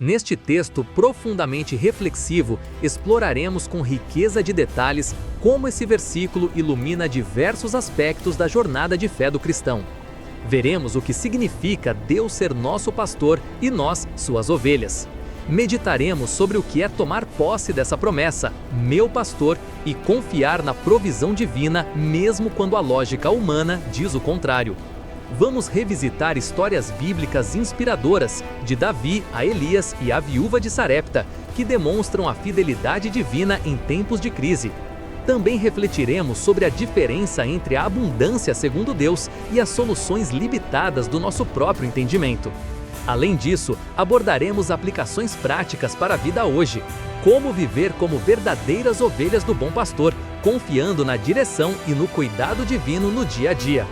Neste texto profundamente reflexivo, exploraremos com riqueza de detalhes como esse versículo ilumina diversos aspectos da jornada de fé do cristão. Veremos o que significa Deus ser nosso pastor e nós, suas ovelhas. Meditaremos sobre o que é tomar posse dessa promessa, meu pastor, e confiar na provisão divina, mesmo quando a lógica humana diz o contrário. Vamos revisitar histórias bíblicas inspiradoras, de Davi a Elias e a viúva de Sarepta, que demonstram a fidelidade divina em tempos de crise. Também refletiremos sobre a diferença entre a abundância segundo Deus e as soluções limitadas do nosso próprio entendimento. Além disso, abordaremos aplicações práticas para a vida hoje. Como viver como verdadeiras ovelhas do bom pastor, confiando na direção e no cuidado divino no dia a dia.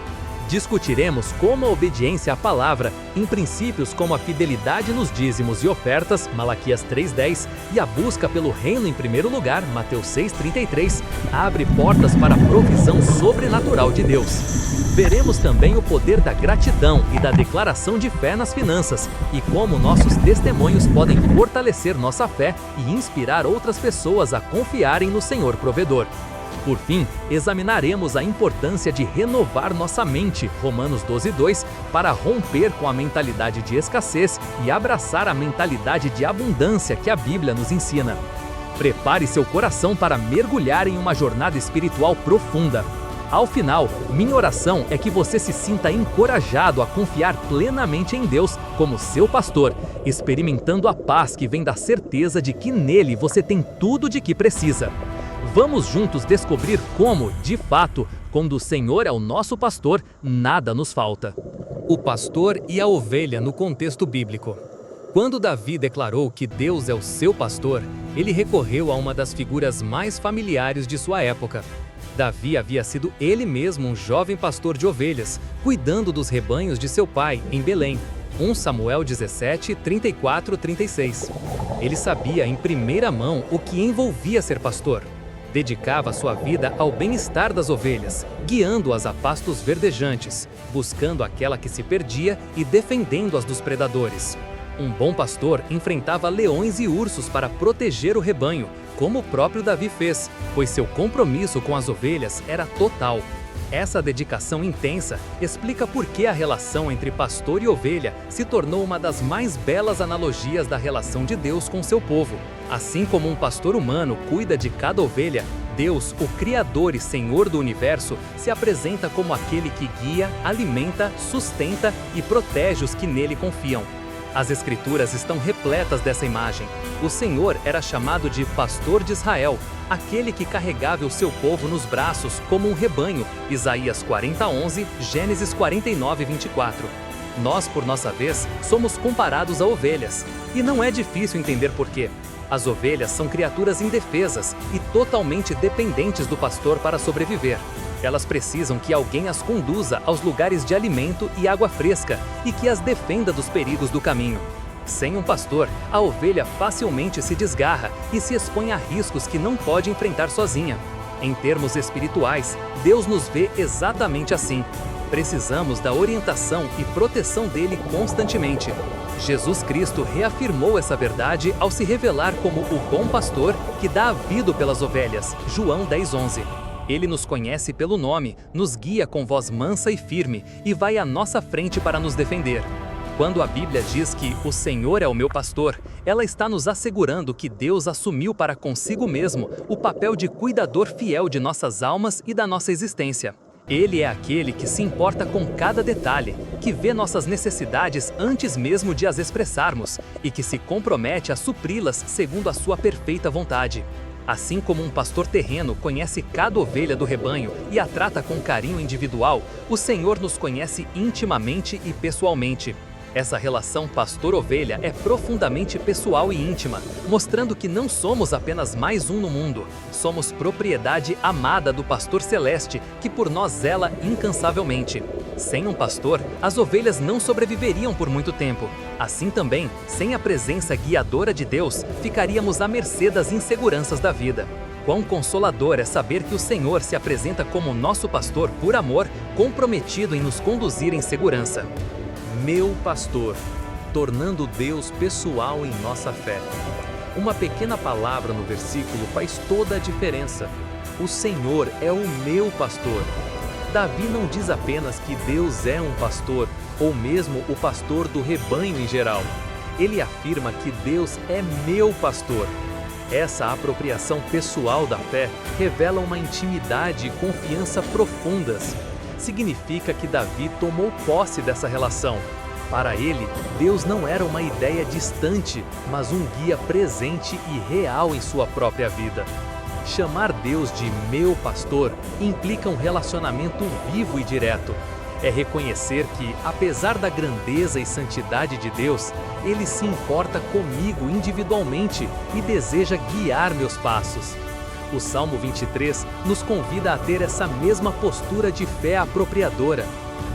Discutiremos como a obediência à palavra, em princípios como a fidelidade nos dízimos e ofertas, Malaquias 3:10, e a busca pelo reino em primeiro lugar, Mateus 6:33, abre portas para a provisão sobrenatural de Deus. Veremos também o poder da gratidão e da declaração de fé nas finanças, e como nossos testemunhos podem fortalecer nossa fé e inspirar outras pessoas a confiarem no Senhor provedor. Por fim, examinaremos a importância de renovar nossa mente, Romanos 12:2, para romper com a mentalidade de escassez e abraçar a mentalidade de abundância que a Bíblia nos ensina. Prepare seu coração para mergulhar em uma jornada espiritual profunda. Ao final, minha oração é que você se sinta encorajado a confiar plenamente em Deus como seu pastor, experimentando a paz que vem da certeza de que nele você tem tudo de que precisa. Vamos juntos descobrir como, de fato, quando o Senhor é o nosso pastor, nada nos falta. O pastor e a ovelha no contexto bíblico. Quando Davi declarou que Deus é o seu pastor, ele recorreu a uma das figuras mais familiares de sua época. Davi havia sido ele mesmo um jovem pastor de ovelhas, cuidando dos rebanhos de seu pai, em Belém. 1 Samuel 17, 34-36. Ele sabia em primeira mão o que envolvia ser pastor. Dedicava sua vida ao bem-estar das ovelhas, guiando-as a pastos verdejantes, buscando aquela que se perdia e defendendo-as dos predadores. Um bom pastor enfrentava leões e ursos para proteger o rebanho, como o próprio Davi fez, pois seu compromisso com as ovelhas era total. Essa dedicação intensa explica por que a relação entre pastor e ovelha se tornou uma das mais belas analogias da relação de Deus com seu povo. Assim como um pastor humano cuida de cada ovelha, Deus, o Criador e Senhor do Universo, se apresenta como aquele que guia, alimenta, sustenta e protege os que nele confiam. As Escrituras estão repletas dessa imagem. O Senhor era chamado de Pastor de Israel, aquele que carregava o seu povo nos braços como um rebanho, Isaías 40:11, Gênesis 49:24. Nós, por nossa vez, somos comparados a ovelhas. E não é difícil entender por quê. As ovelhas são criaturas indefesas e totalmente dependentes do pastor para sobreviver. Elas precisam que alguém as conduza aos lugares de alimento e água fresca e que as defenda dos perigos do caminho. Sem um pastor, a ovelha facilmente se desgarra e se expõe a riscos que não pode enfrentar sozinha. Em termos espirituais, Deus nos vê exatamente assim. Precisamos da orientação e proteção dele constantemente. Jesus Cristo reafirmou essa verdade ao se revelar como o bom pastor que dá a vida pelas ovelhas, João 10:11. Ele nos conhece pelo nome, nos guia com voz mansa e firme e vai à nossa frente para nos defender. Quando a Bíblia diz que o Senhor é o meu pastor, ela está nos assegurando que Deus assumiu para consigo mesmo o papel de cuidador fiel de nossas almas e da nossa existência. Ele é aquele que se importa com cada detalhe, que vê nossas necessidades antes mesmo de as expressarmos e que se compromete a supri-las segundo a sua perfeita vontade. Assim como um pastor terreno conhece cada ovelha do rebanho e a trata com carinho individual, o Senhor nos conhece intimamente e pessoalmente. Essa relação pastor-ovelha é profundamente pessoal e íntima, mostrando que não somos apenas mais um no mundo. Somos propriedade amada do pastor celeste, que por nós zela incansavelmente. Sem um pastor, as ovelhas não sobreviveriam por muito tempo. Assim também, sem a presença guiadora de Deus, ficaríamos à mercê das inseguranças da vida. Quão consolador é saber que o Senhor se apresenta como nosso pastor por amor, comprometido em nos conduzir em segurança. Meu pastor. tornando Deus pessoal em nossa fé. Uma pequena palavra no versículo faz toda a diferença. O Senhor é o meu pastor. Davi não diz apenas que Deus é um pastor, ou mesmo o pastor do rebanho em geral. Ele afirma que Deus é meu pastor. Essa apropriação pessoal da fé revela uma intimidade e confiança profundas. Significa que Davi tomou posse dessa relação. Para ele, Deus não era uma ideia distante, mas um guia presente e real em sua própria vida. Chamar Deus de meu pastor implica um relacionamento vivo e direto. É reconhecer que, apesar da grandeza e santidade de Deus, Ele se importa comigo individualmente e deseja guiar meus passos. O Salmo 23 nos convida a ter essa mesma postura de fé apropriadora.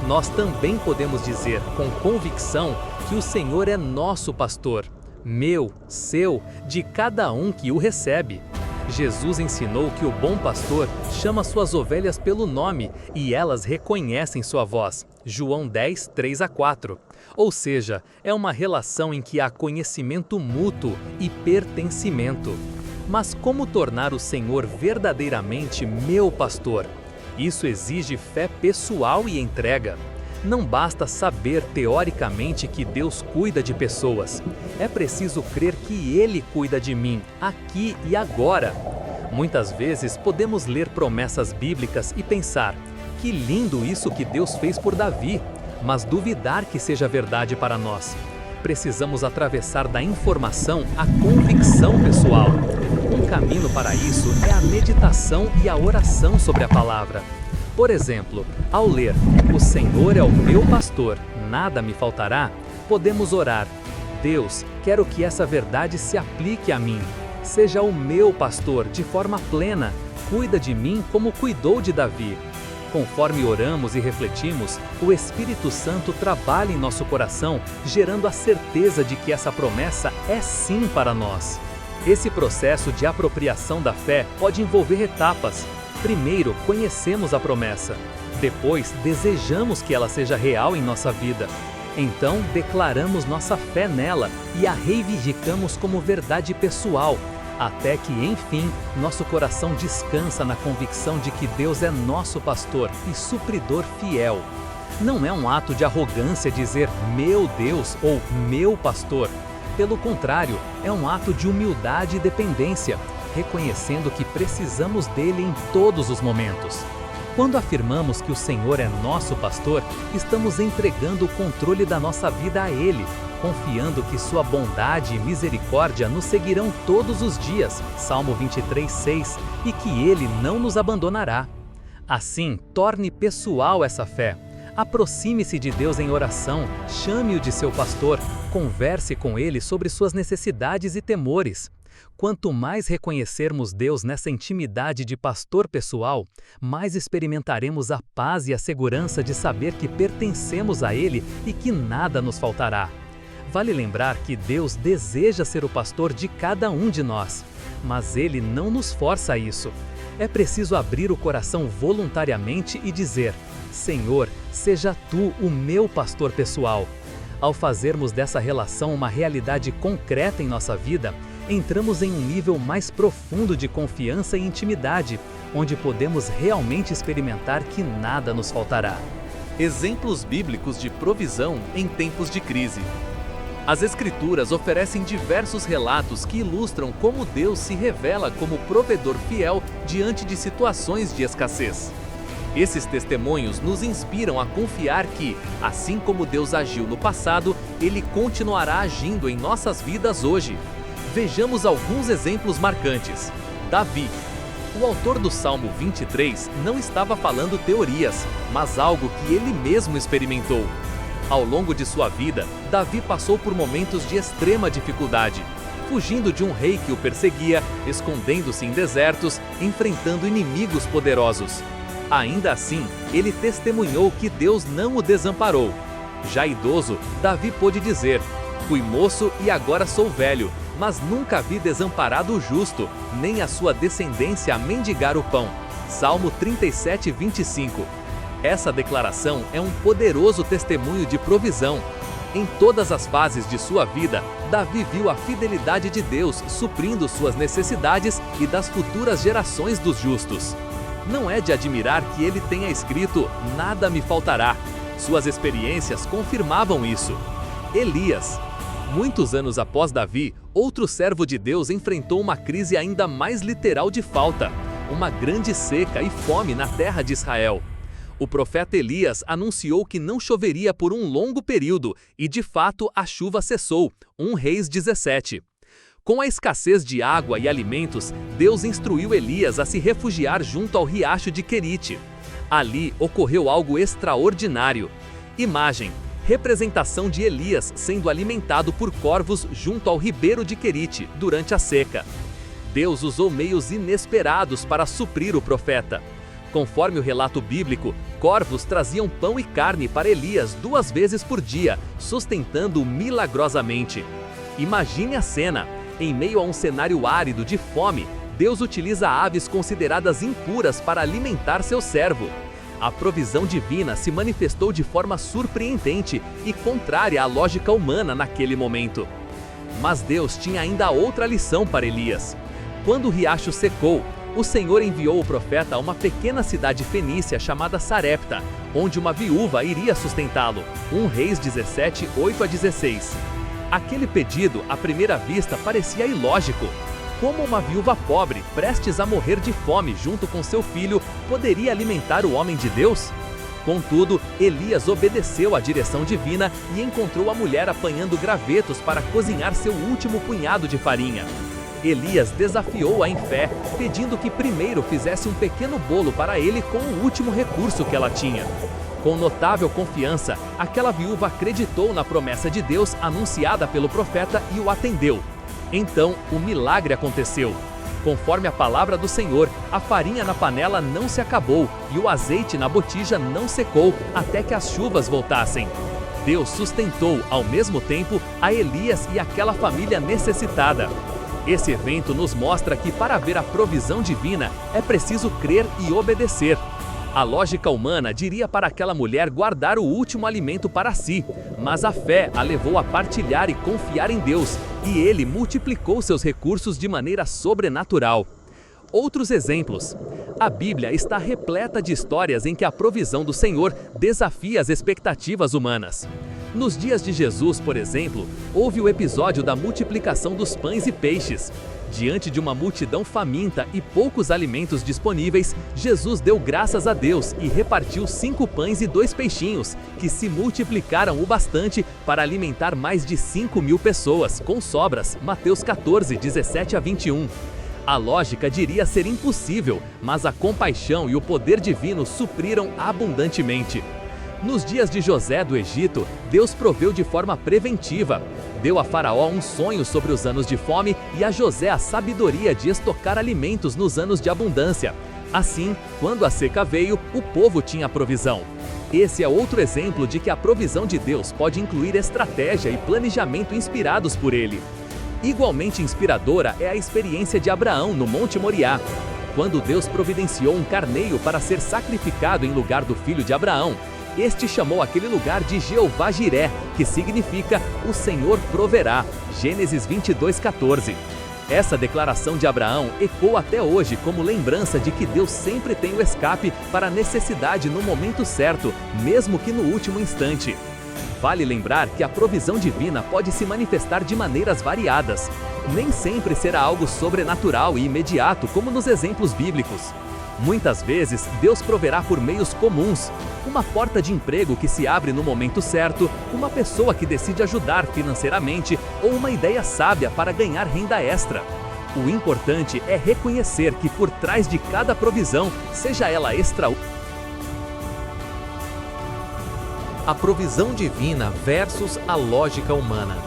Nós também podemos dizer, com convicção, que o Senhor é nosso pastor, meu, seu, de cada um que o recebe. Jesus ensinou que o bom pastor chama suas ovelhas pelo nome e elas reconhecem sua voz. João 10, 3-4. Ou seja, é uma relação em que há conhecimento mútuo e pertencimento. Mas como tornar o Senhor verdadeiramente meu pastor? Isso exige fé pessoal e entrega. Não basta saber teoricamente que Deus cuida de pessoas. É preciso crer que Ele cuida de mim, aqui e agora. Muitas vezes podemos ler promessas bíblicas e pensar: que lindo isso que Deus fez por Davi, mas duvidar que seja verdade para nós. Precisamos atravessar da informação à convicção pessoal. Um caminho para isso é a meditação e a oração sobre a palavra. Por exemplo, ao ler "O Senhor é o meu pastor, nada me faltará", podemos orar: Deus, quero que essa verdade se aplique a mim. Seja o meu pastor de forma plena, cuida de mim como cuidou de Davi. Conforme oramos e refletimos, o Espírito Santo trabalha em nosso coração, gerando a certeza de que essa promessa é sim para nós. Esse processo de apropriação da fé pode envolver etapas. Primeiro, conhecemos a promessa. Depois, desejamos que ela seja real em nossa vida. Então, declaramos nossa fé nela e a reivindicamos como verdade pessoal, até que, enfim, nosso coração descansa na convicção de que Deus é nosso pastor e supridor fiel. Não é um ato de arrogância dizer "meu Deus" ou "meu pastor". Pelo contrário, é um ato de humildade e dependência, reconhecendo que precisamos dele em todos os momentos. Quando afirmamos que o Senhor é nosso pastor, estamos entregando o controle da nossa vida a Ele, confiando que sua bondade e misericórdia nos seguirão todos os dias, Salmo 23, 6, e que Ele não nos abandonará. Assim, torne pessoal essa fé. Aproxime-se de Deus em oração, chame-o de seu pastor, converse com Ele sobre suas necessidades e temores. Quanto mais reconhecermos Deus nessa intimidade de pastor pessoal, mais experimentaremos a paz e a segurança de saber que pertencemos a Ele e que nada nos faltará. Vale lembrar que Deus deseja ser o pastor de cada um de nós, mas Ele não nos força a isso. É preciso abrir o coração voluntariamente e dizer: Senhor, seja Tu o meu pastor pessoal. Ao fazermos dessa relação uma realidade concreta em nossa vida, entramos em um nível mais profundo de confiança e intimidade, onde podemos realmente experimentar que nada nos faltará. Exemplos bíblicos de provisão em tempos de crise. As Escrituras oferecem diversos relatos que ilustram como Deus se revela como provedor fiel diante de situações de escassez. Esses testemunhos nos inspiram a confiar que, assim como Deus agiu no passado, Ele continuará agindo em nossas vidas hoje. Vejamos alguns exemplos marcantes. Davi. O autor do Salmo 23 não estava falando teorias, mas algo que ele mesmo experimentou. Ao longo de sua vida, Davi passou por momentos de extrema dificuldade, fugindo de um rei que o perseguia, escondendo-se em desertos, enfrentando inimigos poderosos. Ainda assim, ele testemunhou que Deus não o desamparou. Já idoso, Davi pôde dizer: "Fui moço e agora sou velho, mas nunca vi desamparado o justo, nem a sua descendência a mendigar o pão." Salmo 37, 25. Essa declaração é um poderoso testemunho de provisão. Em todas as fases de sua vida, Davi viu a fidelidade de Deus suprindo suas necessidades e das futuras gerações dos justos. Não é de admirar que ele tenha escrito: "Nada me faltará". Suas experiências confirmavam isso. Elias. Muitos anos após Davi, outro servo de Deus enfrentou uma crise ainda mais literal de falta, uma grande seca e fome na terra de Israel. O profeta Elias anunciou que não choveria por um longo período e, de fato, a chuva cessou. 1 Reis 17. Com a escassez de água e alimentos, Deus instruiu Elias a se refugiar junto ao riacho de Querite. Ali ocorreu algo extraordinário. Imagem: representação de Elias sendo alimentado por corvos junto ao ribeiro de Querite durante a seca. Deus usou meios inesperados para suprir o profeta. Conforme o relato bíblico, corvos traziam pão e carne para Elias 2 vezes por dia, sustentando-o milagrosamente. Imagine a cena: em meio a um cenário árido de fome, Deus utiliza aves consideradas impuras para alimentar seu servo. A provisão divina se manifestou de forma surpreendente e contrária à lógica humana naquele momento. Mas Deus tinha ainda outra lição para Elias. Quando o riacho secou, o Senhor enviou o profeta a uma pequena cidade fenícia chamada Sarepta, onde uma viúva iria sustentá-lo. 1 Reis 17, 8-16. Aquele pedido, à primeira vista, parecia ilógico. Como uma viúva pobre, prestes a morrer de fome junto com seu filho, poderia alimentar o homem de Deus? Contudo, Elias obedeceu à direção divina e encontrou a mulher apanhando gravetos para cozinhar seu último punhado de farinha. Elias desafiou-a em fé, pedindo que primeiro fizesse um pequeno bolo para ele com o último recurso que ela tinha. Com notável confiança, aquela viúva acreditou na promessa de Deus anunciada pelo profeta e o atendeu. Então, o milagre aconteceu. Conforme a palavra do Senhor, a farinha na panela não se acabou e o azeite na botija não secou até que as chuvas voltassem. Deus sustentou, ao mesmo tempo, a Elias e aquela família necessitada. Esse evento nos mostra que para ver a provisão divina é preciso crer e obedecer. A lógica humana diria para aquela mulher guardar o último alimento para si, mas a fé a levou a partilhar e confiar em Deus, e Ele multiplicou seus recursos de maneira sobrenatural. Outros exemplos. A Bíblia está repleta de histórias em que a provisão do Senhor desafia as expectativas humanas. Nos dias de Jesus, por exemplo, houve o episódio da multiplicação dos pães e peixes. Diante de uma multidão faminta e poucos alimentos disponíveis, Jesus deu graças a Deus e repartiu 5 pães e 2 peixinhos, que se multiplicaram o bastante para alimentar mais de 5.000 pessoas, com sobras. Mateus 14, 17-21. A lógica diria ser impossível, mas a compaixão e o poder divino supriram abundantemente. Nos dias de José do Egito, Deus proveu de forma preventiva. Deu a Faraó um sonho sobre os anos de fome e a José a sabedoria de estocar alimentos nos anos de abundância. Assim, quando a seca veio, o povo tinha provisão. Esse é outro exemplo de que a provisão de Deus pode incluir estratégia e planejamento inspirados por Ele. Igualmente inspiradora é a experiência de Abraão no Monte Moriá. Quando Deus providenciou um carneiro para ser sacrificado em lugar do filho de Abraão, este chamou aquele lugar de Jeová Jiré, que significa o Senhor proverá. Gênesis 22:14. Essa declaração de Abraão ecoa até hoje como lembrança de que Deus sempre tem o escape para a necessidade no momento certo, mesmo que no último instante. Vale lembrar que a provisão divina pode se manifestar de maneiras variadas. Nem sempre será algo sobrenatural e imediato, como nos exemplos bíblicos. Muitas vezes, Deus proverá por meios comuns. Uma porta de emprego que se abre no momento certo, uma pessoa que decide ajudar financeiramente ou uma ideia sábia para ganhar renda extra. O importante é reconhecer que por trás de cada provisão, seja ela extraordinária, a provisão divina versus a lógica humana.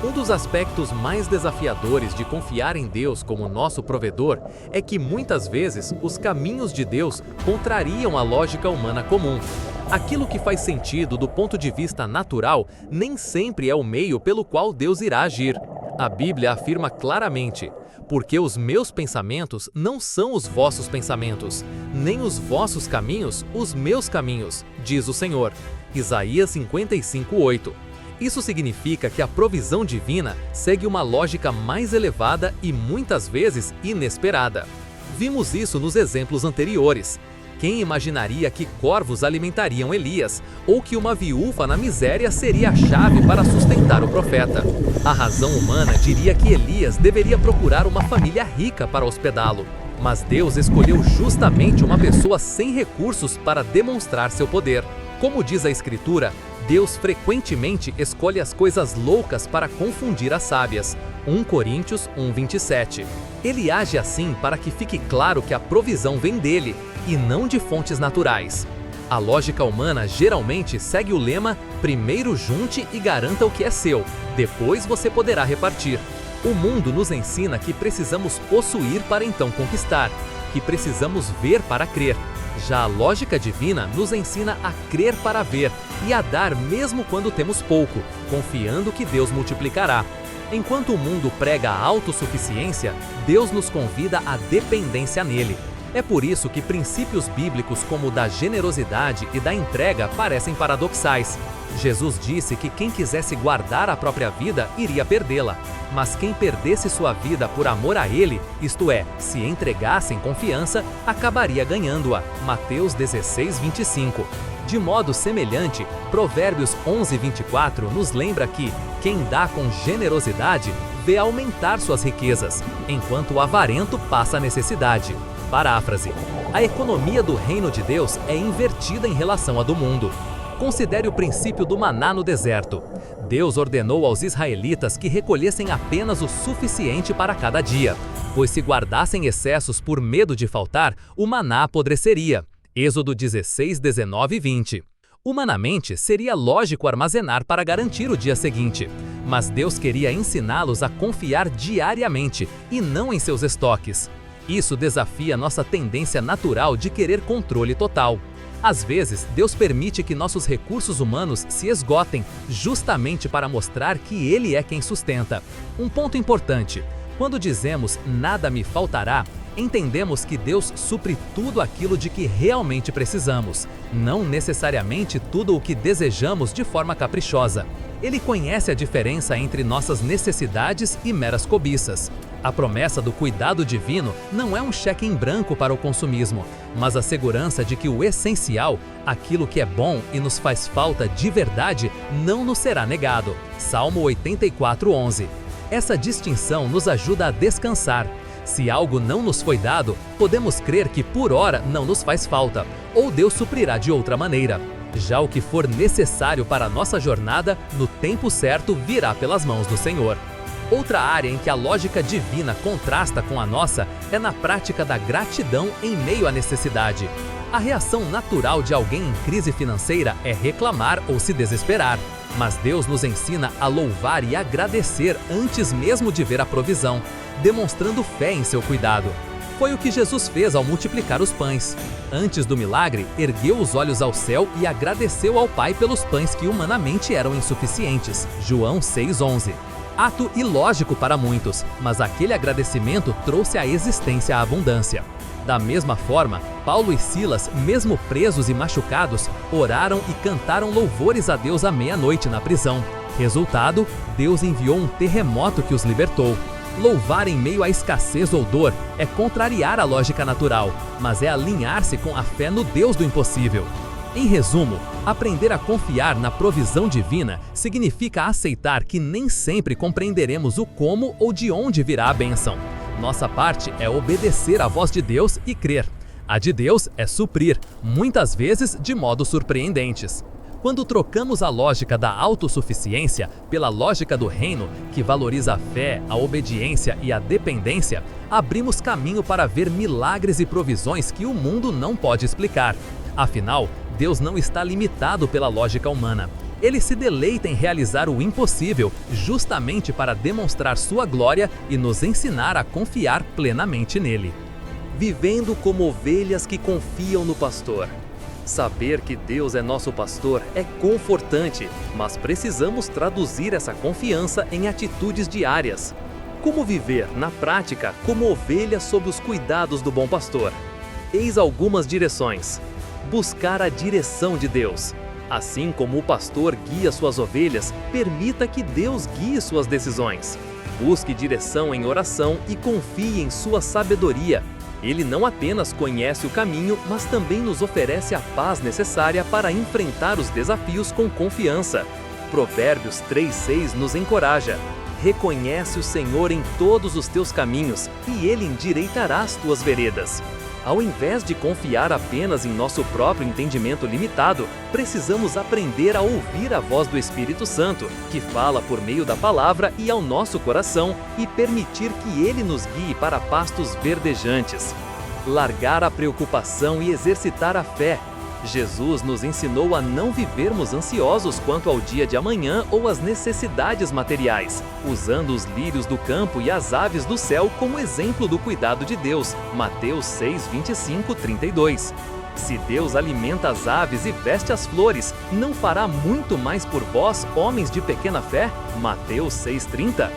Um dos aspectos mais desafiadores de confiar em Deus como nosso provedor é que muitas vezes os caminhos de Deus contrariam a lógica humana comum. Aquilo que faz sentido do ponto de vista natural nem sempre é o meio pelo qual Deus irá agir. A Bíblia afirma claramente: porque os meus pensamentos não são os vossos pensamentos, nem os vossos caminhos os meus caminhos, diz o Senhor. Isaías 55:8. Isso significa que a provisão divina segue uma lógica mais elevada e muitas vezes inesperada. Vimos isso nos exemplos anteriores. Quem imaginaria que corvos alimentariam Elias, ou que uma viúva na miséria seria a chave para sustentar o profeta? A razão humana diria que Elias deveria procurar uma família rica para hospedá-lo. Mas Deus escolheu justamente uma pessoa sem recursos para demonstrar seu poder. Como diz a Escritura, Deus frequentemente escolhe as coisas loucas para confundir as sábias. 1 Coríntios 1:27. Ele age assim para que fique claro que a provisão vem dele, e não de fontes naturais. A lógica humana geralmente segue o lema: primeiro junte e garanta o que é seu, depois você poderá repartir. O mundo nos ensina que precisamos possuir para então conquistar, que precisamos ver para crer. Já a lógica divina nos ensina a crer para ver e a dar mesmo quando temos pouco, confiando que Deus multiplicará. Enquanto o mundo prega a autossuficiência, Deus nos convida à dependência nele. É por isso que princípios bíblicos como o da generosidade e da entrega parecem paradoxais. Jesus disse que quem quisesse guardar a própria vida iria perdê-la, mas quem perdesse sua vida por amor a ele, isto é, se entregasse em confiança, acabaria ganhando-a. Mateus 16:25. De modo semelhante, Provérbios 11:24 nos lembra que quem dá com generosidade vê aumentar suas riquezas, enquanto o avarento passa necessidade. Paráfrase: a economia do reino de Deus é invertida em relação à do mundo. Considere o princípio do maná no deserto. Deus ordenou aos israelitas que recolhessem apenas o suficiente para cada dia, pois se guardassem excessos por medo de faltar, o maná apodreceria. Êxodo 16, 19 e 20. Humanamente, seria lógico armazenar para garantir o dia seguinte, mas Deus queria ensiná-los a confiar diariamente e não em seus estoques. Isso desafia nossa tendência natural de querer controle total. Às vezes, Deus permite que nossos recursos humanos se esgotem, justamente para mostrar que Ele é quem sustenta. Um ponto importante: quando dizemos "nada me faltará", entendemos que Deus supre tudo aquilo de que realmente precisamos, não necessariamente tudo o que desejamos de forma caprichosa. Ele conhece a diferença entre nossas necessidades e meras cobiças. A promessa do cuidado divino não é um cheque em branco para o consumismo, mas a segurança de que o essencial, aquilo que é bom e nos faz falta de verdade, não nos será negado. Salmo 84:11. Essa distinção nos ajuda a descansar. Se algo não nos foi dado, podemos crer que por ora não nos faz falta, ou Deus suprirá de outra maneira. Já o que for necessário para a nossa jornada, no tempo certo virá pelas mãos do Senhor. Outra área em que a lógica divina contrasta com a nossa é na prática da gratidão em meio à necessidade. A reação natural de alguém em crise financeira é reclamar ou se desesperar, mas Deus nos ensina a louvar e agradecer antes mesmo de ver a provisão, demonstrando fé em seu cuidado. Foi o que Jesus fez ao multiplicar os pães. Antes do milagre, ergueu os olhos ao céu e agradeceu ao Pai pelos pães que humanamente eram insuficientes. João 6:11. Ato ilógico para muitos, mas aquele agradecimento trouxe à existência a abundância. Da mesma forma, Paulo e Silas, mesmo presos e machucados, oraram e cantaram louvores a Deus à meia-noite na prisão. Resultado, Deus enviou um terremoto que os libertou. Louvar em meio à escassez ou dor é contrariar a lógica natural, mas é alinhar-se com a fé no Deus do impossível. Em resumo, aprender a confiar na provisão divina significa aceitar que nem sempre compreenderemos o como ou de onde virá a bênção. Nossa parte é obedecer à voz de Deus e crer. A de Deus é suprir, muitas vezes de modos surpreendentes. Quando trocamos a lógica da autossuficiência pela lógica do reino, que valoriza a fé, a obediência e a dependência, abrimos caminho para ver milagres e provisões que o mundo não pode explicar. Afinal, Deus não está limitado pela lógica humana. Ele se deleita em realizar o impossível, justamente para demonstrar sua glória e nos ensinar a confiar plenamente nele. Vivendo como ovelhas que confiam no pastor. Saber que Deus é nosso pastor é confortante, mas precisamos traduzir essa confiança em atitudes diárias. Como viver, na prática, como ovelha sob os cuidados do bom pastor? Eis algumas direções. Buscar a direção de Deus. Assim como o pastor guia suas ovelhas, permita que Deus guie suas decisões. Busque direção em oração e confie em sua sabedoria. Ele não apenas conhece o caminho, mas também nos oferece a paz necessária para enfrentar os desafios com confiança. Provérbios 3:6 nos encoraja: reconhece o Senhor em todos os teus caminhos, e Ele endireitará as tuas veredas. Ao invés de confiar apenas em nosso próprio entendimento limitado, precisamos aprender a ouvir a voz do Espírito Santo, que fala por meio da palavra e ao nosso coração, e permitir que Ele nos guie para pastos verdejantes. Largar a preocupação e exercitar a fé. Jesus nos ensinou a não vivermos ansiosos quanto ao dia de amanhã ou às necessidades materiais, usando os lírios do campo e as aves do céu como exemplo do cuidado de Deus. Mateus 6:25-32. Se Deus alimenta as aves e veste as flores, não fará muito mais por vós, homens de pequena fé? Mateus 6:30.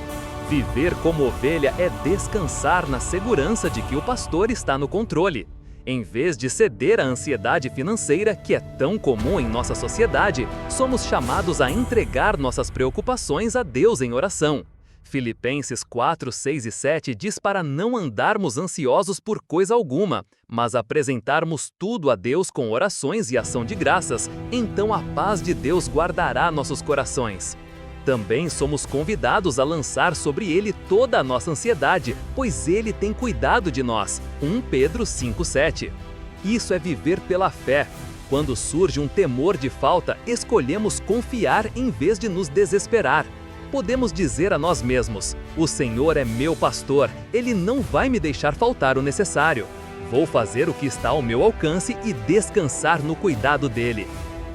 Viver como ovelha é descansar na segurança de que o pastor está no controle. Em vez de ceder à ansiedade financeira, que é tão comum em nossa sociedade, somos chamados a entregar nossas preocupações a Deus em oração. Filipenses 4:6-7 diz para não andarmos ansiosos por coisa alguma, mas apresentarmos tudo a Deus com orações e ação de graças, então a paz de Deus guardará nossos corações. Também somos convidados a lançar sobre Ele toda a nossa ansiedade, pois Ele tem cuidado de nós. 1 Pedro 5:7. Isso é viver pela fé. Quando surge um temor de falta, escolhemos confiar em vez de nos desesperar. Podemos dizer a nós mesmos: o Senhor é meu pastor, Ele não vai me deixar faltar o necessário. Vou fazer o que está ao meu alcance e descansar no cuidado dEle.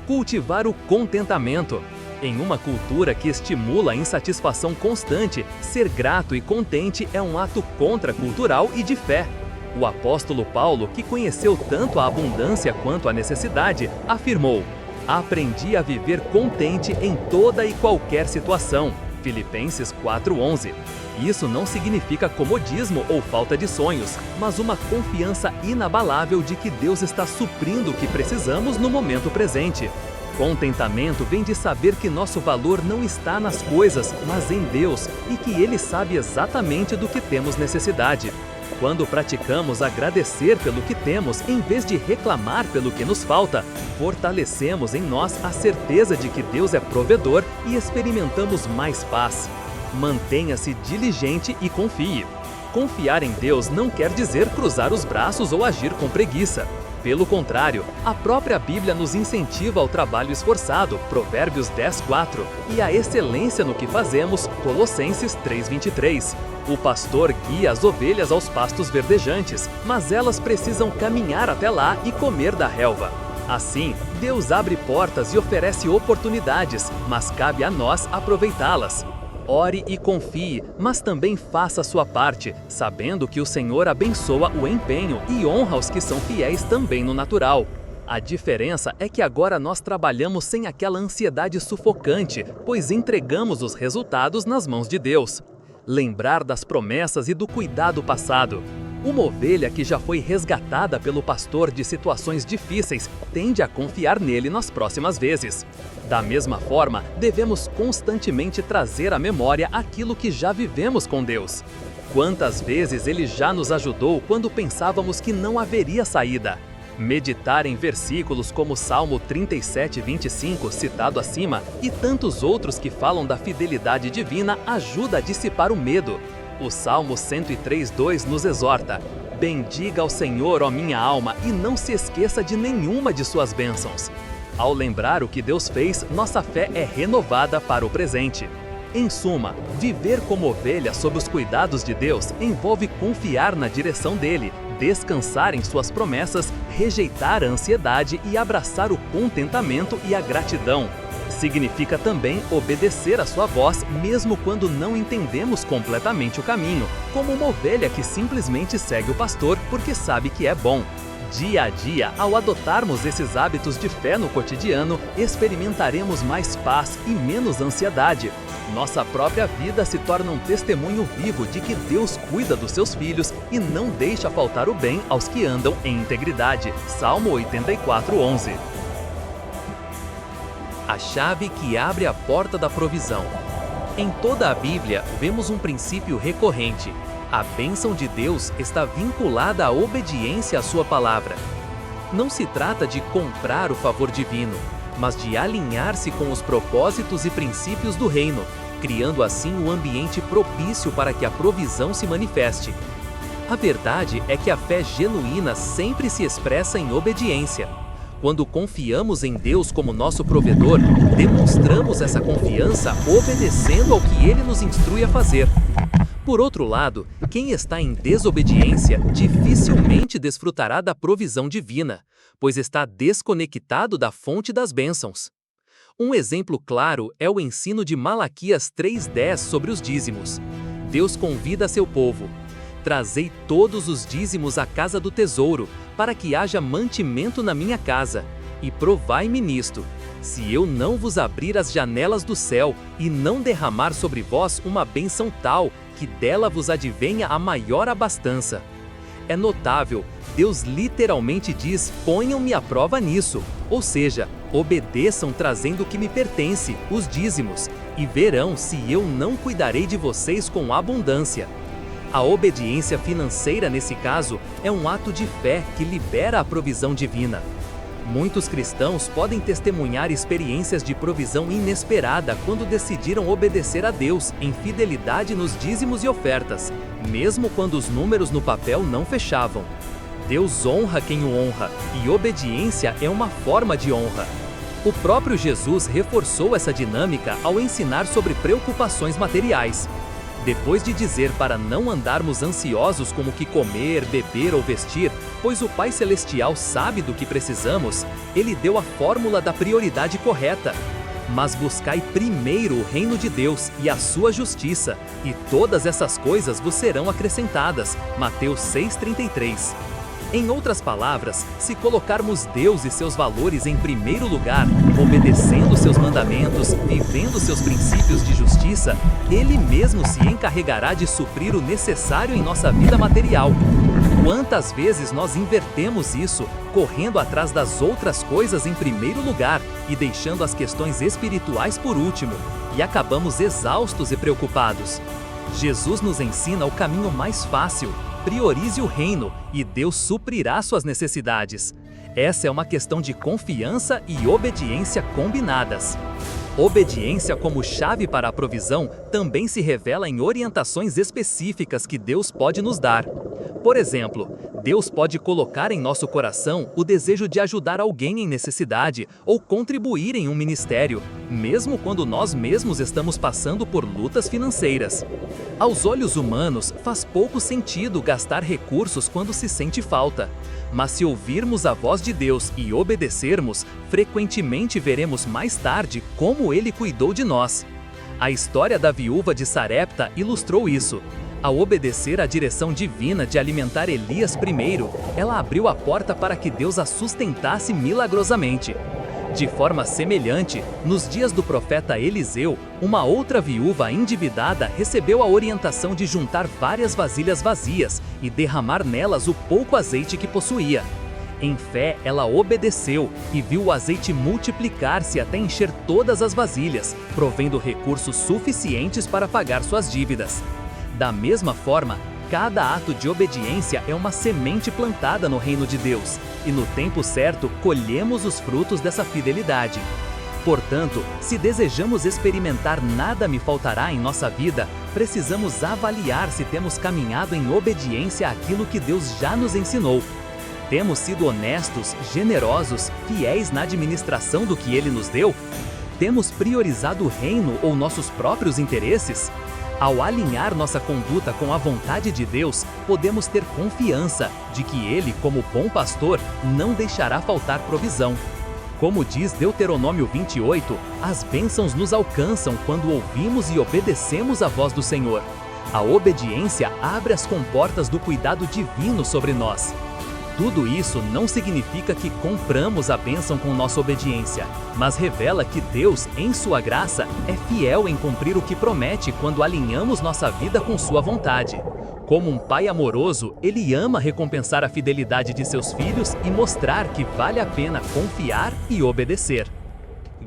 Cultivar o contentamento. Em uma cultura que estimula a insatisfação constante, ser grato e contente é um ato contracultural e de fé. O apóstolo Paulo, que conheceu tanto a abundância quanto a necessidade, afirmou: aprendi a viver contente em toda e qualquer situação. Filipenses 4:11. Isso não significa comodismo ou falta de sonhos, mas uma confiança inabalável de que Deus está suprindo o que precisamos no momento presente. Contentamento vem de saber que nosso valor não está nas coisas, mas em Deus, e que Ele sabe exatamente do que temos necessidade. Quando praticamos agradecer pelo que temos, em vez de reclamar pelo que nos falta, fortalecemos em nós a certeza de que Deus é provedor e experimentamos mais paz. Mantenha-se diligente e confie. Confiar em Deus não quer dizer cruzar os braços ou agir com preguiça. Pelo contrário, a própria Bíblia nos incentiva ao trabalho esforçado, Provérbios 10:4, e à excelência no que fazemos, Colossenses 3:23. O pastor guia as ovelhas aos pastos verdejantes, mas elas precisam caminhar até lá e comer da relva. Assim, Deus abre portas e oferece oportunidades, mas cabe a nós aproveitá-las. Ore e confie, mas também faça a sua parte, sabendo que o Senhor abençoa o empenho e honra os que são fiéis também no natural. A diferença é que agora nós trabalhamos sem aquela ansiedade sufocante, pois entregamos os resultados nas mãos de Deus. Lembrar das promessas e do cuidado passado. Uma ovelha que já foi resgatada pelo pastor de situações difíceis tende a confiar nele nas próximas vezes. Da mesma forma, devemos constantemente trazer à memória aquilo que já vivemos com Deus. Quantas vezes Ele já nos ajudou quando pensávamos que não haveria saída? Meditar em versículos como Salmo 37:25, citado acima, e tantos outros que falam da fidelidade divina ajuda a dissipar o medo. O Salmo 103:2 nos exorta: bendiga ao Senhor, ó minha alma, e não se esqueça de nenhuma de suas bênçãos. Ao lembrar o que Deus fez, nossa fé é renovada para o presente. Em suma, viver como ovelha sob os cuidados de Deus envolve confiar na direção dele, descansar em suas promessas, rejeitar a ansiedade e abraçar o contentamento e a gratidão. Significa também obedecer a sua voz mesmo quando não entendemos completamente o caminho, como uma ovelha que simplesmente segue o pastor porque sabe que é bom. Dia a dia, ao adotarmos esses hábitos de fé no cotidiano, experimentaremos mais paz e menos ansiedade. Nossa própria vida se torna um testemunho vivo de que Deus cuida dos seus filhos e não deixa faltar o bem aos que andam em integridade. Salmo 84:11. a chave que abre a porta da provisão. Em toda a Bíblia, vemos um princípio recorrente. A bênção de Deus está vinculada à obediência à sua palavra. Não se trata de comprar o favor divino, mas de alinhar-se com os propósitos e princípios do reino, criando assim um ambiente propício para que a provisão se manifeste. A verdade é que a fé genuína sempre se expressa em obediência. Quando confiamos em Deus como nosso provedor, demonstramos essa confiança obedecendo ao que Ele nos instrui a fazer. Por outro lado, quem está em desobediência dificilmente desfrutará da provisão divina, pois está desconectado da fonte das bênçãos. Um exemplo claro é o ensino de Malaquias 3:10 sobre os dízimos. Deus convida seu povo: trazei todos os dízimos à casa do tesouro, para que haja mantimento na minha casa, e provai-me nisto, se eu não vos abrir as janelas do céu e não derramar sobre vós uma bênção tal, que dela vos advenha a maior abastança. É notável, Deus literalmente diz: ponham-me à prova nisso, ou seja, obedeçam trazendo o que me pertence, os dízimos, e verão se eu não cuidarei de vocês com abundância. A obediência financeira, nesse caso, é um ato de fé que libera a provisão divina. Muitos cristãos podem testemunhar experiências de provisão inesperada quando decidiram obedecer a Deus em fidelidade nos dízimos e ofertas, mesmo quando os números no papel não fechavam. Deus honra quem o honra, e obediência é uma forma de honra. O próprio Jesus reforçou essa dinâmica ao ensinar sobre preocupações materiais. Depois de dizer para não andarmos ansiosos como o que comer, beber ou vestir, pois o Pai Celestial sabe do que precisamos, Ele deu a fórmula da prioridade correta. Mas buscai primeiro o reino de Deus e a sua justiça, e todas essas coisas vos serão acrescentadas. Mateus 6,33. Em outras palavras, se colocarmos Deus e seus valores em primeiro lugar, obedecendo seus mandamentos, vivendo seus princípios de justiça, Ele mesmo se encarregará de suprir o necessário em nossa vida material. Quantas vezes nós invertemos isso, correndo atrás das outras coisas em primeiro lugar e deixando as questões espirituais por último, e acabamos exaustos e preocupados? Jesus nos ensina o caminho mais fácil. Priorize o reino e Deus suprirá suas necessidades. Essa é uma questão de confiança e obediência combinadas. Obediência como chave para a provisão também se revela em orientações específicas que Deus pode nos dar. Por exemplo, Deus pode colocar em nosso coração o desejo de ajudar alguém em necessidade ou contribuir em um ministério, mesmo quando nós mesmos estamos passando por lutas financeiras. Aos olhos humanos, faz pouco sentido gastar recursos quando se sente falta. Mas se ouvirmos a voz de Deus e obedecermos, frequentemente veremos mais tarde como Ele cuidou de nós. A história da viúva de Sarepta ilustrou isso. Ao obedecer à direção divina de alimentar Elias primeiro, ela abriu a porta para que Deus a sustentasse milagrosamente. De forma semelhante, nos dias do profeta Eliseu, uma outra viúva endividada recebeu a orientação de juntar várias vasilhas vazias e derramar nelas o pouco azeite que possuía. Em fé, ela obedeceu e viu o azeite multiplicar-se até encher todas as vasilhas, provendo recursos suficientes para pagar suas dívidas. Da mesma forma, cada ato de obediência é uma semente plantada no reino de Deus, e no tempo certo colhemos os frutos dessa fidelidade. Portanto, se desejamos experimentar nada me faltará em nossa vida, precisamos avaliar se temos caminhado em obediência àquilo que Deus já nos ensinou. Temos sido honestos, generosos, fiéis na administração do que Ele nos deu? Temos priorizado o reino ou nossos próprios interesses? Ao alinhar nossa conduta com a vontade de Deus, podemos ter confiança de que Ele, como bom pastor, não deixará faltar provisão. Como diz Deuteronômio 28, as bênçãos nos alcançam quando ouvimos e obedecemos a voz do Senhor. A obediência abre as comportas do cuidado divino sobre nós. Tudo isso não significa que compramos a bênção com nossa obediência, mas revela que Deus, em sua graça, é fiel em cumprir o que promete quando alinhamos nossa vida com sua vontade. Como um pai amoroso, Ele ama recompensar a fidelidade de seus filhos e mostrar que vale a pena confiar e obedecer.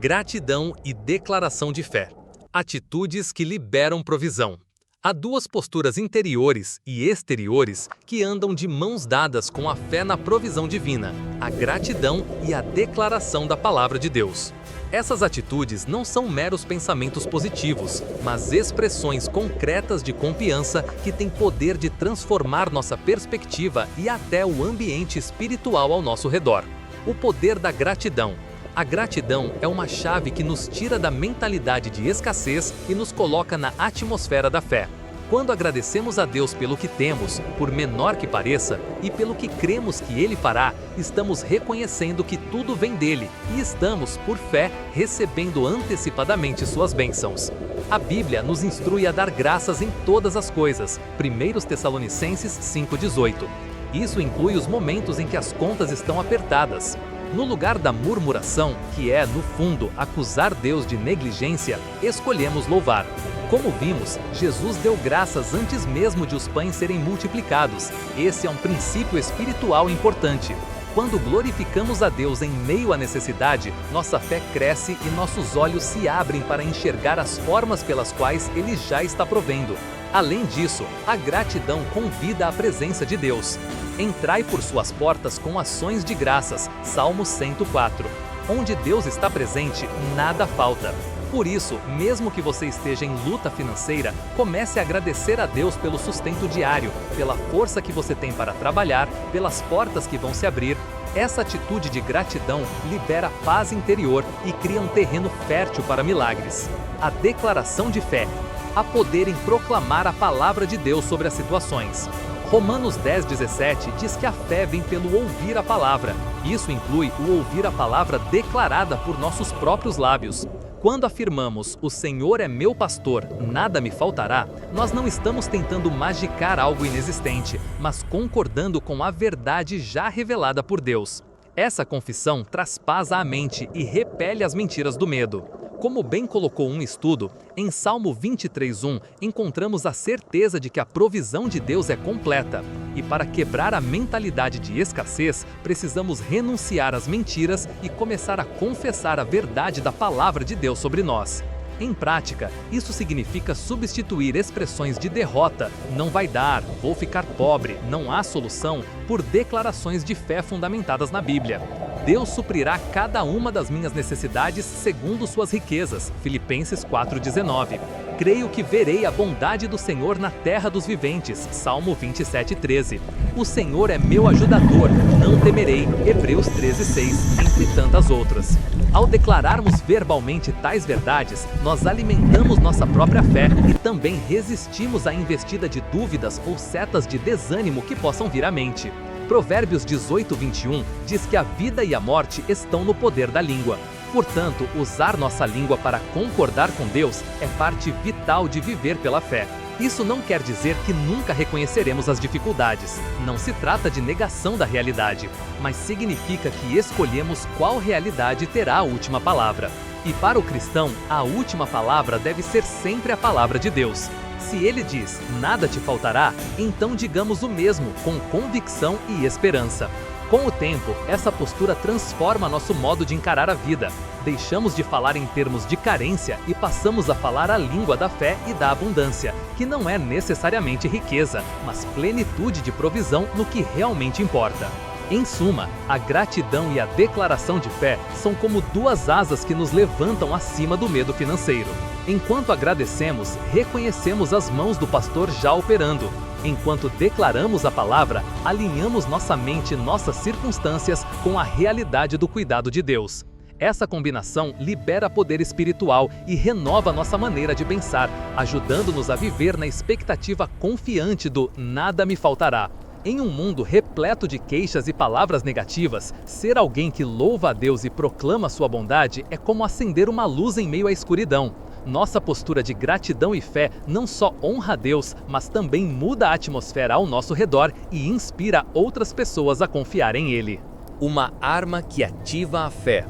Gratidão e declaração de fé. Atitudes que liberam provisão. Há duas posturas interiores e exteriores que andam de mãos dadas com a fé na provisão divina, a gratidão e a declaração da palavra de Deus. Essas atitudes não são meros pensamentos positivos, mas expressões concretas de confiança que têm poder de transformar nossa perspectiva e até o ambiente espiritual ao nosso redor. O poder da gratidão. A gratidão é uma chave que nos tira da mentalidade de escassez e nos coloca na atmosfera da fé. Quando agradecemos a Deus pelo que temos, por menor que pareça, e pelo que cremos que Ele fará, estamos reconhecendo que tudo vem dele e estamos, por fé, recebendo antecipadamente suas bênçãos. A Bíblia nos instrui a dar graças em todas as coisas. 1 Tessalonicenses 5,18. Isso inclui os momentos em que as contas estão apertadas. No lugar da murmuração, que é, no fundo, acusar Deus de negligência, escolhemos louvar. Como vimos, Jesus deu graças antes mesmo de os pães serem multiplicados. Esse é um princípio espiritual importante. Quando glorificamos a Deus em meio à necessidade, nossa fé cresce e nossos olhos se abrem para enxergar as formas pelas quais Ele já está provendo. Além disso, a gratidão convida à presença de Deus. Entrai por suas portas com ações de graças, Salmo 104. Onde Deus está presente, nada falta. Por isso, mesmo que você esteja em luta financeira, comece a agradecer a Deus pelo sustento diário, pela força que você tem para trabalhar, pelas portas que vão se abrir. Essa atitude de gratidão libera paz interior e cria um terreno fértil para milagres. A declaração de fé. Há poder em proclamar a palavra de Deus sobre as situações. Romanos 10,17 diz que a fé vem pelo ouvir a palavra. Isso inclui o ouvir a palavra declarada por nossos próprios lábios. Quando afirmamos, o Senhor é meu pastor, nada me faltará, nós não estamos tentando magicar algo inexistente, mas concordando com a verdade já revelada por Deus. Essa confissão traz paz à mente e repele as mentiras do medo. Como bem colocou um estudo, em Salmo 23:1 encontramos a certeza de que a provisão de Deus é completa. E para quebrar a mentalidade de escassez, precisamos renunciar às mentiras e começar a confessar a verdade da palavra de Deus sobre nós. Em prática, isso significa substituir expressões de derrota, não vai dar, vou ficar pobre, não há solução, por declarações de fé fundamentadas na Bíblia. Deus suprirá cada uma das minhas necessidades segundo suas riquezas. Filipenses 4,19. Creio que verei a bondade do Senhor na terra dos viventes. Salmo 27,13. O Senhor é meu ajudador, não temerei. Hebreus 13,6, entre tantas outras. Ao declararmos verbalmente tais verdades, nós alimentamos nossa própria fé e também resistimos à investida de dúvidas ou setas de desânimo que possam vir à mente. Provérbios 18:21 diz que a vida e a morte estão no poder da língua. Portanto, usar nossa língua para concordar com Deus é parte vital de viver pela fé. Isso não quer dizer que nunca reconheceremos as dificuldades. Não se trata de negação da realidade, mas significa que escolhemos qual realidade terá a última palavra. E para o cristão, a última palavra deve ser sempre a palavra de Deus. Se ele diz, nada te faltará, então digamos o mesmo, com convicção e esperança. Com o tempo, essa postura transforma nosso modo de encarar a vida. Deixamos de falar em termos de carência e passamos a falar a língua da fé e da abundância, que não é necessariamente riqueza, mas plenitude de provisão no que realmente importa. Em suma, a gratidão e a declaração de fé são como duas asas que nos levantam acima do medo financeiro. Enquanto agradecemos, reconhecemos as mãos do pastor já operando. Enquanto declaramos a palavra, alinhamos nossa mente e nossas circunstâncias com a realidade do cuidado de Deus. Essa combinação libera poder espiritual e renova nossa maneira de pensar, ajudando-nos a viver na expectativa confiante do nada me faltará. Em um mundo repleto de queixas e palavras negativas, ser alguém que louva a Deus e proclama sua bondade é como acender uma luz em meio à escuridão. Nossa postura de gratidão e fé não só honra a Deus, mas também muda a atmosfera ao nosso redor e inspira outras pessoas a confiar em Ele. Uma arma que ativa a fé.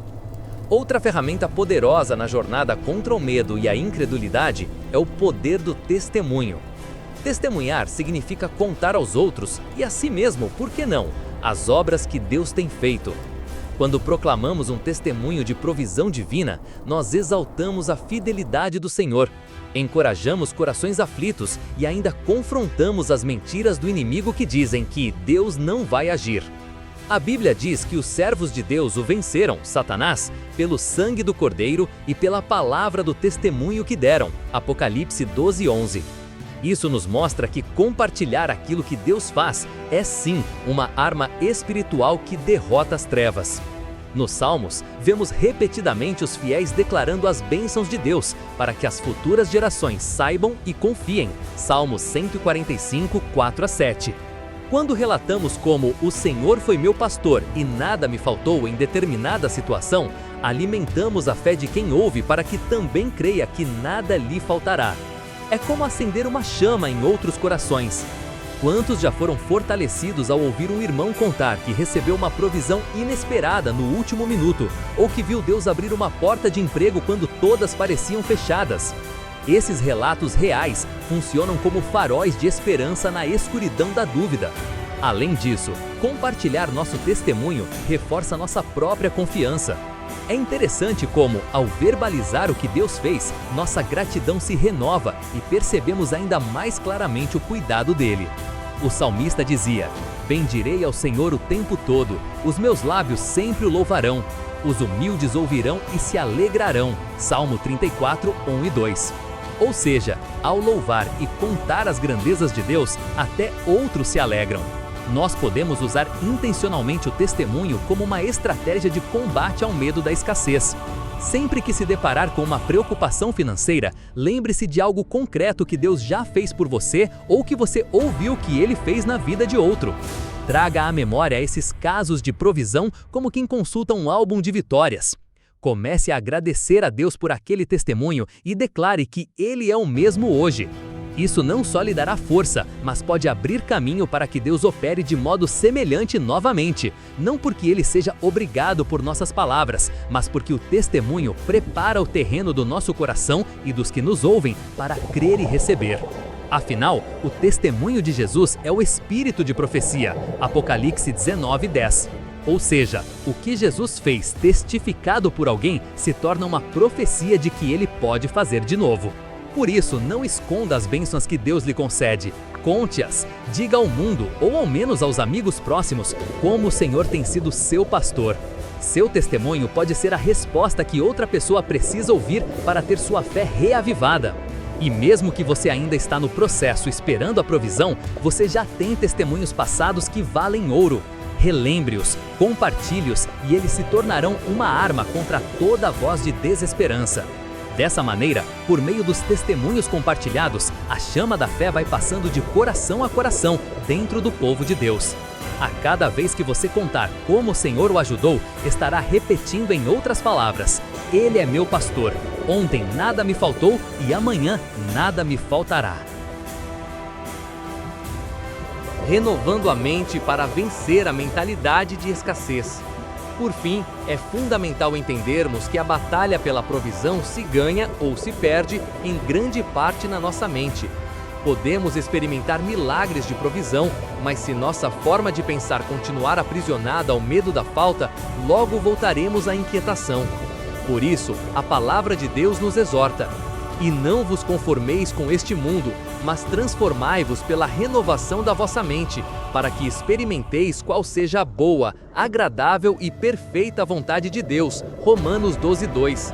Outra ferramenta poderosa na jornada contra o medo e a incredulidade é o poder do testemunho. Testemunhar significa contar aos outros e a si mesmo, por que não, as obras que Deus tem feito. Quando proclamamos um testemunho de provisão divina, nós exaltamos a fidelidade do Senhor, encorajamos corações aflitos e ainda confrontamos as mentiras do inimigo que dizem que Deus não vai agir. A Bíblia diz que os servos de Deus o venceram, Satanás, pelo sangue do Cordeiro e pela palavra do testemunho que deram, Apocalipse 12:11. Isso nos mostra que compartilhar aquilo que Deus faz é sim uma arma espiritual que derrota as trevas. Nos Salmos, vemos repetidamente os fiéis declarando as bênçãos de Deus para que as futuras gerações saibam e confiem. Salmos 145, 4-7. Quando relatamos como o Senhor foi meu pastor e nada me faltou em determinada situação, alimentamos a fé de quem ouve para que também creia que nada lhe faltará. É como acender uma chama em outros corações. Quantos já foram fortalecidos ao ouvir um irmão contar que recebeu uma provisão inesperada no último minuto, ou que viu Deus abrir uma porta de emprego quando todas pareciam fechadas? Esses relatos reais funcionam como faróis de esperança na escuridão da dúvida. Além disso, compartilhar nosso testemunho reforça nossa própria confiança. É interessante como, ao verbalizar o que Deus fez, nossa gratidão se renova e percebemos ainda mais claramente o cuidado dele. O salmista dizia: "Bendirei ao Senhor o tempo todo, os meus lábios sempre o louvarão. Os humildes ouvirão e se alegrarão." Salmo 34, 1 e 2. Ou seja, ao louvar e contar as grandezas de Deus, até outros se alegram. Nós podemos usar intencionalmente o testemunho como uma estratégia de combate ao medo da escassez. Sempre que se deparar com uma preocupação financeira, lembre-se de algo concreto que Deus já fez por você ou que você ouviu que Ele fez na vida de outro. Traga à memória esses casos de provisão como quem consulta um álbum de vitórias. Comece a agradecer a Deus por aquele testemunho e declare que Ele é o mesmo hoje. Isso não só lhe dará força, mas pode abrir caminho para que Deus opere de modo semelhante novamente. Não porque Ele seja obrigado por nossas palavras, mas porque o testemunho prepara o terreno do nosso coração e dos que nos ouvem para crer e receber. Afinal, o testemunho de Jesus é o espírito de profecia, Apocalipse 19:10. Ou seja, o que Jesus fez testificado por alguém se torna uma profecia de que Ele pode fazer de novo. Por isso, não esconda as bênçãos que Deus lhe concede. Conte-as, diga ao mundo, ou ao menos aos amigos próximos, como o Senhor tem sido seu pastor. Seu testemunho pode ser a resposta que outra pessoa precisa ouvir para ter sua fé reavivada. E mesmo que você ainda está no processo esperando a provisão, você já tem testemunhos passados que valem ouro. Relembre-os, compartilhe-os e eles se tornarão uma arma contra toda voz de desesperança. Dessa maneira, por meio dos testemunhos compartilhados, a chama da fé vai passando de coração a coração dentro do povo de Deus. A cada vez que você contar como o Senhor o ajudou, estará repetindo em outras palavras: Ele é meu pastor, ontem nada me faltou e amanhã nada me faltará. Renovando a mente para vencer a mentalidade de escassez. Por fim, é fundamental entendermos que a batalha pela provisão se ganha ou se perde em grande parte na nossa mente. Podemos experimentar milagres de provisão, mas se nossa forma de pensar continuar aprisionada ao medo da falta, logo voltaremos à inquietação. Por isso, a palavra de Deus nos exorta: "E não vos conformeis com este mundo, mas transformai-vos pela renovação da vossa mente, para que experimenteis qual seja a boa, agradável e perfeita vontade de Deus." Romanos 12:2.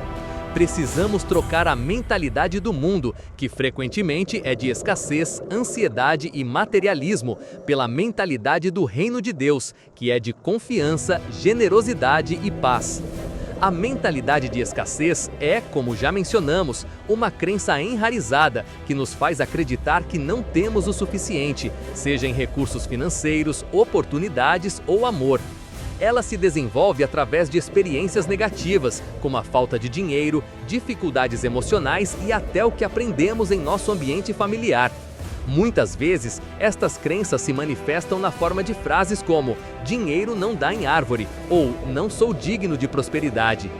Precisamos trocar a mentalidade do mundo, que frequentemente é de escassez, ansiedade e materialismo, pela mentalidade do reino de Deus, que é de confiança, generosidade e paz. A mentalidade de escassez é, como já mencionamos, uma crença enraizada que nos faz acreditar que não temos o suficiente, seja em recursos financeiros, oportunidades ou amor. Ela se desenvolve através de experiências negativas, como a falta de dinheiro, dificuldades emocionais e até o que aprendemos em nosso ambiente familiar. Muitas vezes, estas crenças se manifestam na forma de frases como "dinheiro não dá em árvore" ou "não sou digno de prosperidade".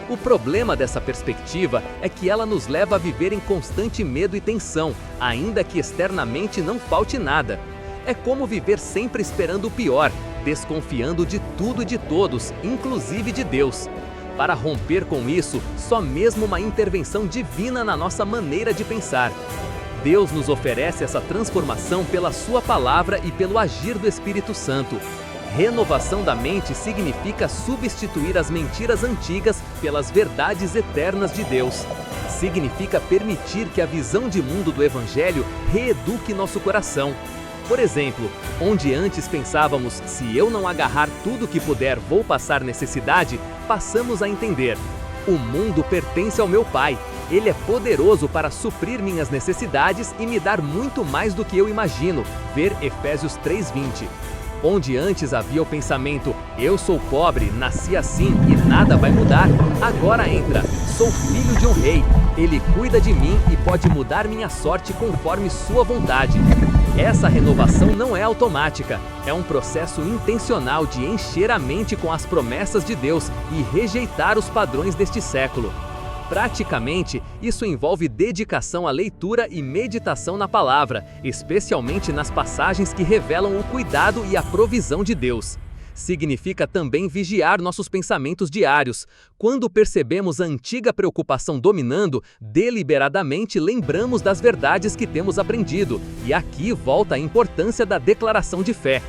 O problema dessa perspectiva é que ela nos leva a viver em constante medo e tensão, ainda que externamente não falte nada. É como viver sempre esperando o pior, desconfiando de tudo e de todos, inclusive de Deus. Para romper com isso, só mesmo uma intervenção divina na nossa maneira de pensar. Deus nos oferece essa transformação pela sua palavra e pelo agir do Espírito Santo. Renovação da mente significa substituir as mentiras antigas pelas verdades eternas de Deus. Significa permitir que a visão de mundo do Evangelho reeduque nosso coração. Por exemplo, onde antes pensávamos, se eu não agarrar tudo que puder vou passar necessidade, passamos a entender: o mundo pertence ao meu Pai. Ele é poderoso para suprir minhas necessidades e me dar muito mais do que eu imagino. Ver Efésios 3:20. Onde antes havia o pensamento, eu sou pobre, nasci assim e nada vai mudar, agora entra, sou filho de um rei, ele cuida de mim e pode mudar minha sorte conforme sua vontade. Essa renovação não é automática, é um processo intencional de encher a mente com as promessas de Deus e rejeitar os padrões deste século. Praticamente, isso envolve dedicação à leitura e meditação na palavra, especialmente nas passagens que revelam o cuidado e a provisão de Deus. Significa também vigiar nossos pensamentos diários. Quando percebemos a antiga preocupação dominando, deliberadamente lembramos das verdades que temos aprendido, e aqui volta a importância da declaração de fé.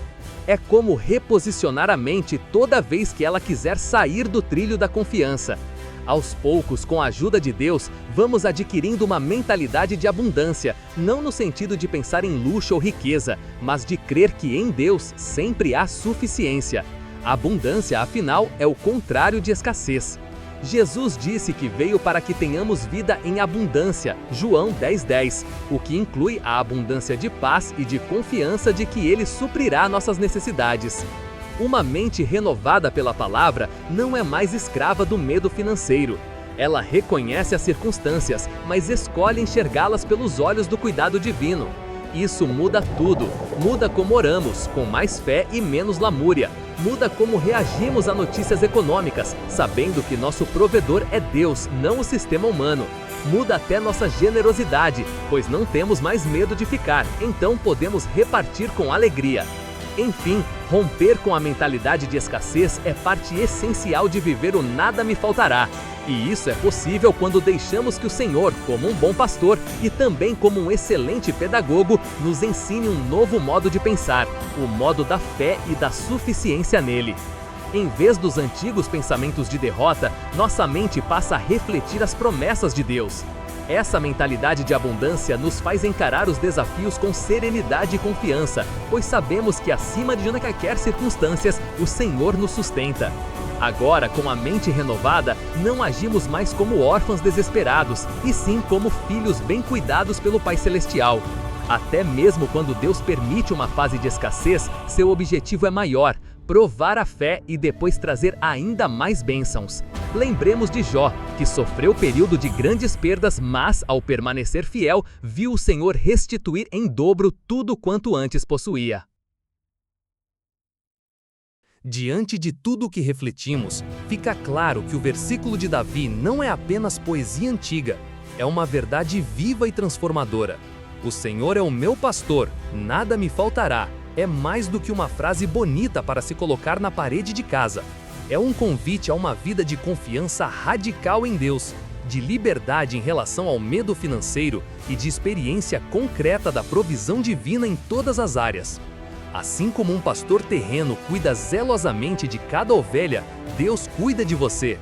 É como reposicionar a mente toda vez que ela quiser sair do trilho da confiança. Aos poucos, com a ajuda de Deus, vamos adquirindo uma mentalidade de abundância, não no sentido de pensar em luxo ou riqueza, mas de crer que em Deus sempre há suficiência. A abundância, afinal, é o contrário de escassez. Jesus disse que veio para que tenhamos vida em abundância, João 10:10, o que inclui a abundância de paz e de confiança de que Ele suprirá nossas necessidades. Uma mente renovada pela palavra não é mais escrava do medo financeiro. Ela reconhece as circunstâncias, mas escolhe enxergá-las pelos olhos do cuidado divino. Isso muda tudo. Muda como oramos, com mais fé e menos lamúria. Muda como reagimos a notícias econômicas, sabendo que nosso provedor é Deus, não o sistema humano. Muda até nossa generosidade, pois não temos mais medo de ficar, então podemos repartir com alegria. Enfim, romper com a mentalidade de escassez é parte essencial de viver o nada me faltará. E isso é possível quando deixamos que o Senhor, como um bom pastor e também como um excelente pedagogo, nos ensine um novo modo de pensar, o modo da fé e da suficiência nele. Em vez dos antigos pensamentos de derrota, nossa mente passa a refletir as promessas de Deus. Essa mentalidade de abundância nos faz encarar os desafios com serenidade e confiança, pois sabemos que acima de quaisquer circunstâncias, o Senhor nos sustenta. Agora, com a mente renovada, não agimos mais como órfãos desesperados, e sim como filhos bem cuidados pelo Pai Celestial. Até mesmo quando Deus permite uma fase de escassez, seu objetivo é maior: provar a fé e depois trazer ainda mais bênçãos. Lembremos de Jó, que sofreu período de grandes perdas, mas, ao permanecer fiel, viu o Senhor restituir em dobro tudo quanto antes possuía. Diante de tudo o que refletimos, fica claro que o versículo de Davi não é apenas poesia antiga, é uma verdade viva e transformadora. O Senhor é o meu pastor, nada me faltará. É mais do que uma frase bonita para se colocar na parede de casa. É um convite a uma vida de confiança radical em Deus, de liberdade em relação ao medo financeiro e de experiência concreta da provisão divina em todas as áreas. Assim como um pastor terreno cuida zelosamente de cada ovelha, Deus cuida de você.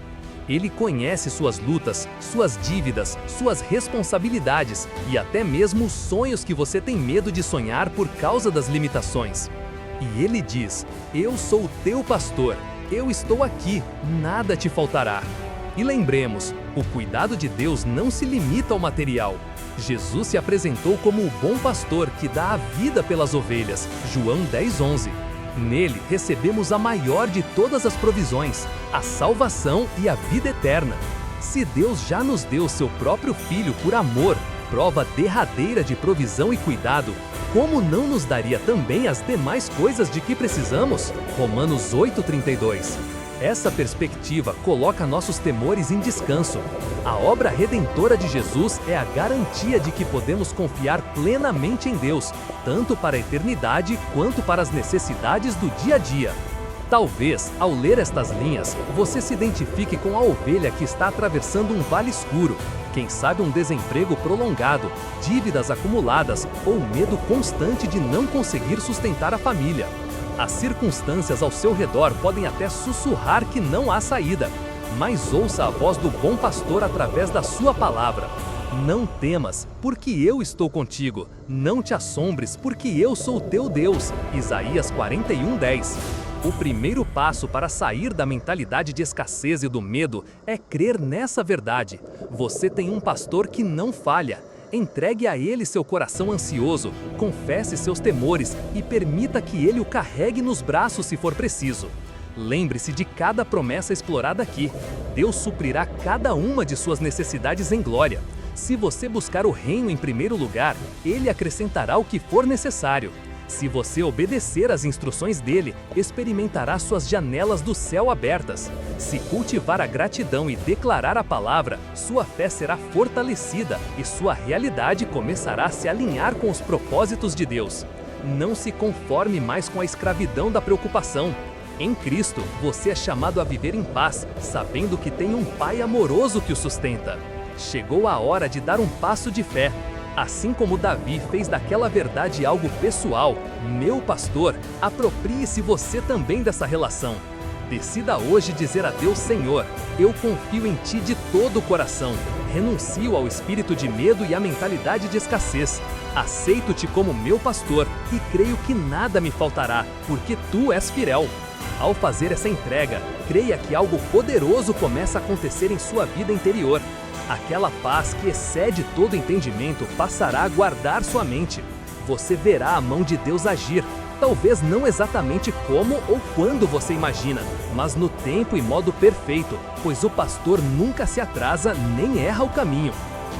Ele conhece suas lutas, suas dívidas, suas responsabilidades e até mesmo os sonhos que você tem medo de sonhar por causa das limitações. E Ele diz: eu sou o teu pastor, eu estou aqui, nada te faltará. E lembremos, o cuidado de Deus não se limita ao material. Jesus se apresentou como o bom pastor que dá a vida pelas ovelhas, João 10:11. Nele recebemos a maior de todas as provisões, a salvação e a vida eterna. Se Deus já nos deu seu próprio Filho por amor, prova derradeira de provisão e cuidado, como não nos daria também as demais coisas de que precisamos? Romanos 8:32. Essa perspectiva coloca nossos temores em descanso. A obra redentora de Jesus é a garantia de que podemos confiar plenamente em Deus, tanto para a eternidade quanto para as necessidades do dia a dia. Talvez, ao ler estas linhas, você se identifique com a ovelha que está atravessando um vale escuro, quem sabe um desemprego prolongado, dívidas acumuladas ou medo constante de não conseguir sustentar a família. As circunstâncias ao seu redor podem até sussurrar que não há saída, mas ouça a voz do bom pastor através da sua palavra. Não temas, porque eu estou contigo. Não te assombres, porque eu sou o teu Deus. Isaías 41:10. O primeiro passo para sair da mentalidade de escassez e do medo é crer nessa verdade. Você tem um pastor que não falha. Entregue a ele seu coração ansioso, confesse seus temores e permita que ele o carregue nos braços se for preciso. Lembre-se de cada promessa explorada aqui. Deus suprirá cada uma de suas necessidades em glória. Se você buscar o reino em primeiro lugar, ele acrescentará o que for necessário. Se você obedecer às instruções dele, experimentará suas janelas do céu abertas. Se cultivar a gratidão e declarar a palavra, sua fé será fortalecida e sua realidade começará a se alinhar com os propósitos de Deus. Não se conforme mais com a escravidão da preocupação. Em Cristo, você é chamado a viver em paz, sabendo que tem um Pai amoroso que o sustenta. Chegou a hora de dar um passo de fé. Assim como Davi fez daquela verdade algo pessoal, meu pastor, aproprie-se você também dessa relação. Decida hoje dizer a Deus: Senhor, eu confio em Ti de todo o coração. Renuncio ao espírito de medo e à mentalidade de escassez. Aceito-Te como meu pastor e creio que nada me faltará, porque Tu és fiel. Ao fazer essa entrega, creia que algo poderoso começa a acontecer em sua vida interior. Aquela paz que excede todo entendimento passará a guardar sua mente. Você verá a mão de Deus agir, talvez não exatamente como ou quando você imagina, mas no tempo e modo perfeito, pois o pastor nunca se atrasa nem erra o caminho.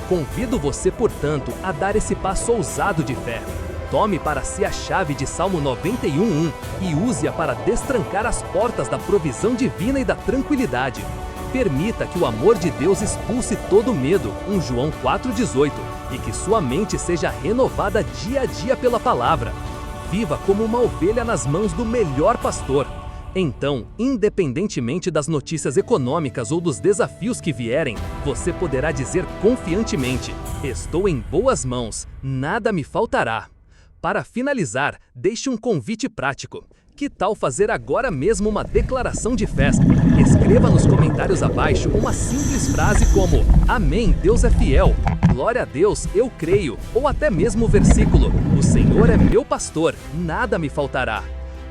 Convido você, portanto, a dar esse passo ousado de fé. Tome para si a chave de Salmo 91:1 e use-a para destrancar as portas da provisão divina e da tranquilidade. Permita que o amor de Deus expulse todo medo, João 4:18, e que sua mente seja renovada dia a dia pela palavra. Viva como uma ovelha nas mãos do melhor pastor. Então, independentemente das notícias econômicas ou dos desafios que vierem, você poderá dizer confiantemente: estou em boas mãos, nada me faltará. Para finalizar, deixe um convite prático. Que tal fazer agora mesmo uma declaração de fé? Escreva nos comentários abaixo uma simples frase como: Amém, Deus é fiel, glória a Deus, eu creio, ou até mesmo o versículo: O Senhor é meu pastor, nada me faltará.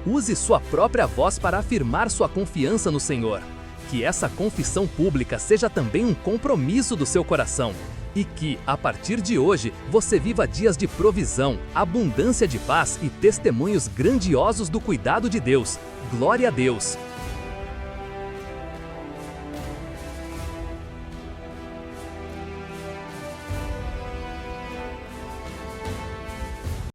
Use sua própria voz para afirmar sua confiança no Senhor. Que essa confissão pública seja também um compromisso do seu coração. E que, a partir de hoje, você viva dias de provisão, abundância de paz e testemunhos grandiosos do cuidado de Deus. Glória a Deus!